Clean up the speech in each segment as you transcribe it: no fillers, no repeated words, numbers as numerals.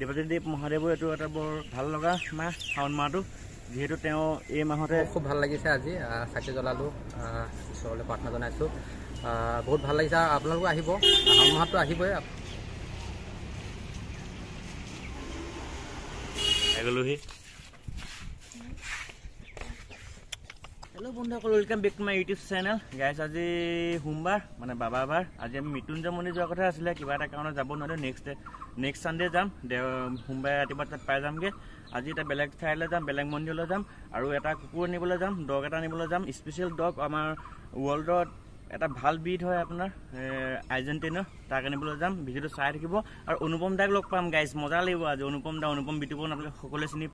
দেৱদেৱ মহাদেৱৰ এইটো এটা বৰ ভাল লগা মাহ শাওণ মাহটো যেহেতু তেওঁ এই মাহতে খুব ভাল লাগিছে আজি চাকি জ্বলালো ঈশ্বৰলৈ প্ৰাৰ্থনা জনাইছোঁ বহুত ভাল লাগিছে আপোনালোকো আহিব শাওণ মাহটো আহিবই গ'লোহি হেল্ল' বন্ধুসকল welcome back to my YouTube channel guys আজি সোমবাৰ মানে বাবাবাৰ আজি আমি মৃত্যুঞ্জয় মন্দিৰ যোৱাৰ কথা আছিলে কিবা এটা কাৰণত যাব নোৱাৰিলোঁ নেক্সট ছানডে যাম সোমবাৰে ৰাতিপুৱা তাত পাই যামগৈ আজি এটা বেলেগ ঠাইলৈ যাম বেলেগ মন্দিৰলৈ যাম আৰু এটা কুকুৰ আনিবলৈ যাম ডগ এটা আনিবলৈ যাম স্পেচিয়েল ডগ আমাৰ ৱৰ্ল্ডত এটা ভাল ব্ৰিড হয় আপোনাৰ আৰ্জেণ্টিনাৰ তাক আনিবলৈ যাম ভিডিঅ'টো চাই থাকিব আৰু অনুপম দাক লগ পাম গাইজ মজা লাগিব আজি অনুপম বিতুপন আপোনালোকে সকলোৱে চিনি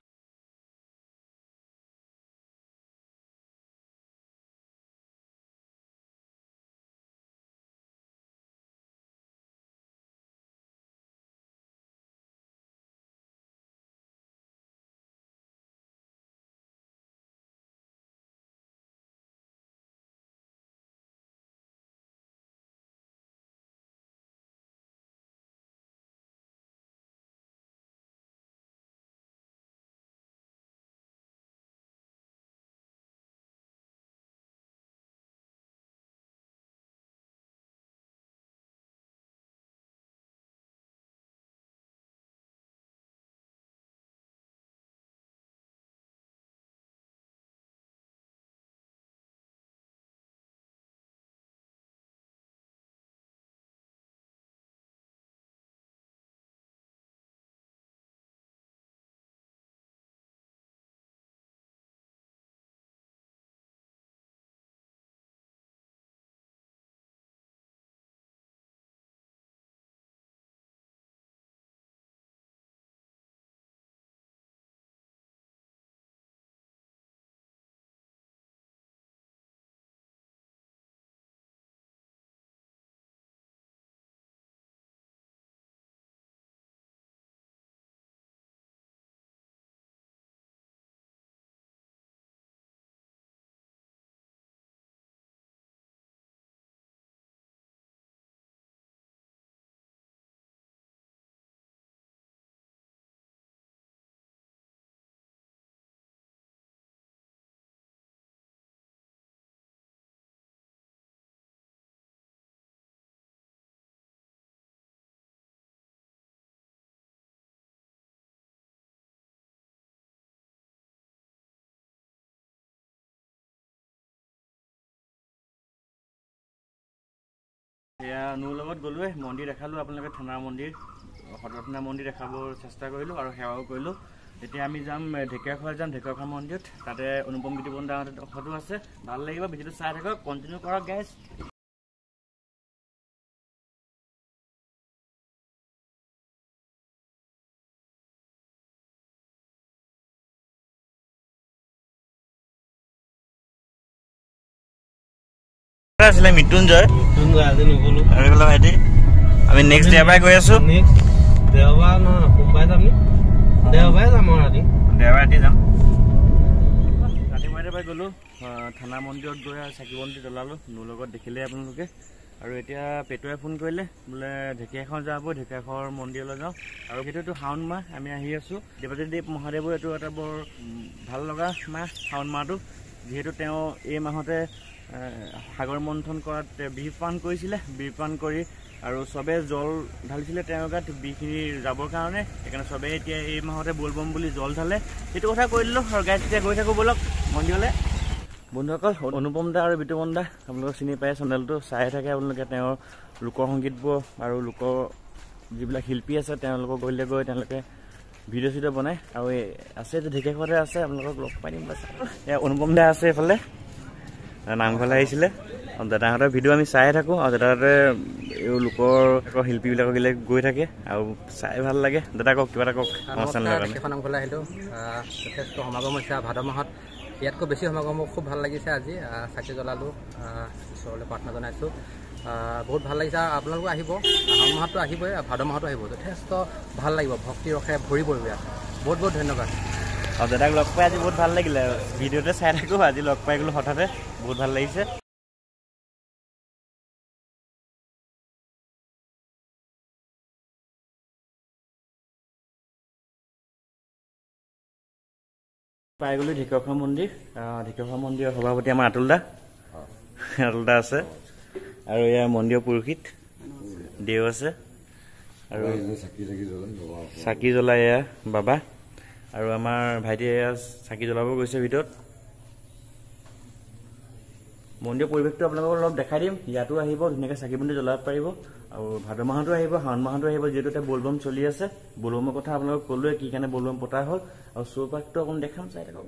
এয়া মোৰ লগত গ'লোৱে মন্দিৰ দেখালোঁ আপোনালোকে থানাৰ মন্দিৰ সদৰ থানাৰ মন্দিৰ দেখাবৰ চেষ্টা কৰিলোঁ আৰু সেৱাও কৰিলোঁ এতিয়া আমি যাম ঢেকীয়াখোৱা যাম ঢেকীয়াখোৱা মন্দিৰত তাতে অনুপম বিতুপন দাহঁতৰ ফটো আছে ভাল লাগিব ভিডিঅ'টো চাই থাকক কণ্টিনিউ কৰক গাইজ আছিলে মৃত্যুঞ্জয় আজি নগ'লো আৰু এইফালে ভাইটি আমি নেক্সট দেওবাৰে গৈ আছোঁ দেওবাৰ নহয় সোমবাৰে যাম দেওবাৰে যাম দেওবাৰে ৰাতি যাম ৰাতিপুৱাই গ'লোঁ থানা মন্দিৰত গৈ চাকি বন্তি জ্বলালোঁ মোৰ লগত দেখিলে আপোনালোকে আৰু এতিয়া পেটুৱাই ফোন কৰিলে বোলে ঢেকীয়াখন যাব ঢেকীয়াখোৱাৰ মন্দিৰলৈ যাওঁ আৰু সেইটোতো শাওণ মাহ আমি আহি আছোঁ দেৱদেৱ মহাদেৱৰ এইটো এটা বৰ ভাল লগা মাহ শাওণ মাহটো যিহেতু তেওঁ এই মাহতে সাগৰ মন্থন কৰাত বিষ পান কৰি আৰু চবে জল ঢালিছিলে তেওঁৰ গাত বিষখিনি যাবৰ কাৰণে সেইকাৰণে চবেই এতিয়া এই মাহতে বলবম বুলি জল ঢালে সেইটো কথা কৈ দিলোঁ আৰু গাইজ এতিয়া গৈ থাকোঁ ব'লক মন্দিৰলৈ বন্ধুসকল অনুপম দা আৰু বিতুপন দা আপোনালোকে চিনি পায় চেনেলটো চাই থাকে আপোনালোকে তেওঁৰ লোকৰ সংগীতবোৰ আৰু লোকৰ যিবিলাক শিল্পী আছে তেওঁলোকক গৈ তেওঁলোকে ভিডিঅ' চিডিঅ' বনায় আৰু আছে ঢেকীয়াখোৱাতে আছে আপোনালোকক লগ পাই দিম বাছ অনুপম দা আছে এইফালে নামঘৰলৈ আহিছিলে দাদাহঁতৰ ভিডিঅ' আমি চাই থাকোঁ আৰু দাদাহঁতে এই লোকৰ শিল্পীবিলাকক গৈ থাকে আৰু চাই ভাল লাগে দাদা কওক কিবা এটা কওক এখন নামঘৰলৈ আহিলোঁ যথেষ্ট সমাগম হৈছে ভাদ মাহত ইয়াতকৈ বেছি সমাগম খুব ভাল লাগিছে আজি চাকি জ্বলালোঁ ঈশ্বৰলৈ প্ৰাৰ্থনা জনাইছোঁ বহুত ভাল লাগিছে আপোনালোকো আহিব শাওণ মাহটো আহিবই ভাদ মাহতো আহিব যথেষ্ট ভাল লাগিব ভক্তি ৰসে ভৰি পৰিব ইয়াত বহুত বহুত ধন্যবাদ আৰু দাদাক লগ পাই আজি বহুত ভাল লাগিলে ভিডিঅ'তে চাই থাকোঁ আজি লগ পাই গ'লোঁ হঠাতে বহুত ভাল লাগিছে পাই গ'লো ঢেকীয়াখোৱা মন্দিৰ। ঢেকীয়াখোৱা মন্দিৰৰ সভাপতি আমাৰ আতুল দা আছে, আৰু ইয়াৰ মন্দিৰৰ পুৰোহিত দেও আছে, আৰু চাকি জ্বলাই এয়া বাবা, আৰু আমাৰ ভাইটিয়ে এয়া চাকি জ্বলাব গৈছে ভিতৰত। মন্দিৰৰ পৰিৱেশটো আপোনালোকক অলপ দেখাই দিম। ইয়াতো আহিব, ধুনীয়াকৈ চাকি বন্তি জ্বলাব পাৰিব, আৰু ভাদ মাহতো আহিব, শাওণ মাহতো আহিব, যিহেতু এতিয়া বলবম চলি আছে। বলবমৰ কথা আপোনালোকক ক'লোৱে কি কাৰণে বলবম পতা হ'ল, আৰু চৌপাশটো অকণ দেখাম, চাই থাকক।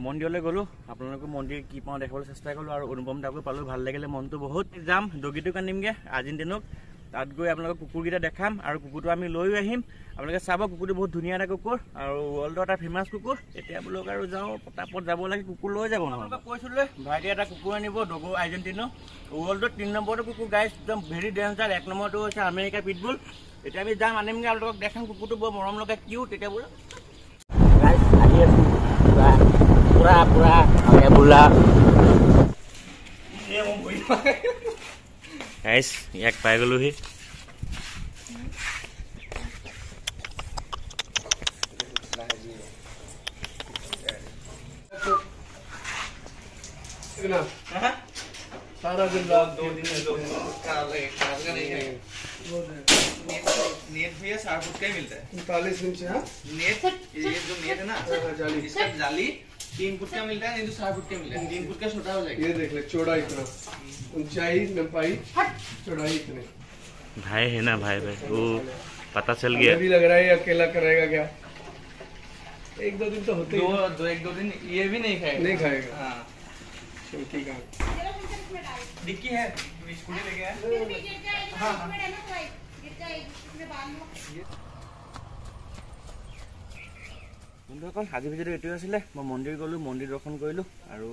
মন্দিৰলৈ গ'লো, আপোনালোকৰ মন্দিৰ কি পাওঁ দেখাবলৈ চেষ্টা কৰিলোঁ, আৰু অনুপম দাকো পালোঁ, ভাল লাগিলে মনটো বহুত। যাম ডগীটোক আনিমগৈ আৰ্জেণ্টিনাক, তাত গৈ আপোনালোকক কুকুৰকেইটা দেখাম, আৰু কুকুৰটো আমি লৈও আহিম। আপোনালোকে চাব, কুকুৰটো বহুত ধুনীয়া এটা কুকুৰ, আৰু ৱৰ্ল্ডৰ এটা ফেমাছ কুকুৰ। এতিয়া বোলো আৰু যাওঁ, পটাপট যাব লাগে, কুকুৰ লৈ যাব নহয়। কৈছিলোঁ ভাইটি এটা কুকুৰ আনিব, ডগো আৰ্জেণ্টিনা, ৱৰ্ল্ডৰ 3 নম্বৰটো কুকুৰ গাইজ, একদম ভেৰি ডেঞ্জাৰ। 1 নম্বৰটো হৈছে আমেৰিকা পিটবুল। এতিয়া আমি যাম, আনিমগৈ, আপোনালোকক দেখাম। কুকুৰটো বৰ মৰম লগা, কিউট। তেতিয়া বোলো আহি আছোঁ পুৰা পুৰা বোলা ইয়াক পাই গ'লোহি। सारा दिन रात 2 दिन नेट भी है 60 फुट का ही मिलता है 39 इंच है नेट। ये जो नेट है ना जाली, इसका जाली 3 फुट का मिलता है, नहीं तो 60 फुट का मिलता है। 3 फुट का छोटा हो जाएगा। ये देख ले, चौड़ा इतना, ऊंचाई लंबाई चौड़ाई इतने। भाई है ना, भाई वो पता चल गया। अभी लग रहा है अकेला करेगा क्या? 1-2 दिन तो होते ही 1-2 दिन ये भी नहीं खाएगा। हाँ ठीक है, डिक्की है, स्कूटी लेके आया। हाँ বন্ধুসকল, আজি ভিডিঅ'টো এইটোৱে আছিলে। মই মন্দিৰ গ'লোঁ, মন্দিৰ দৰ্শন কৰিলোঁ, আৰু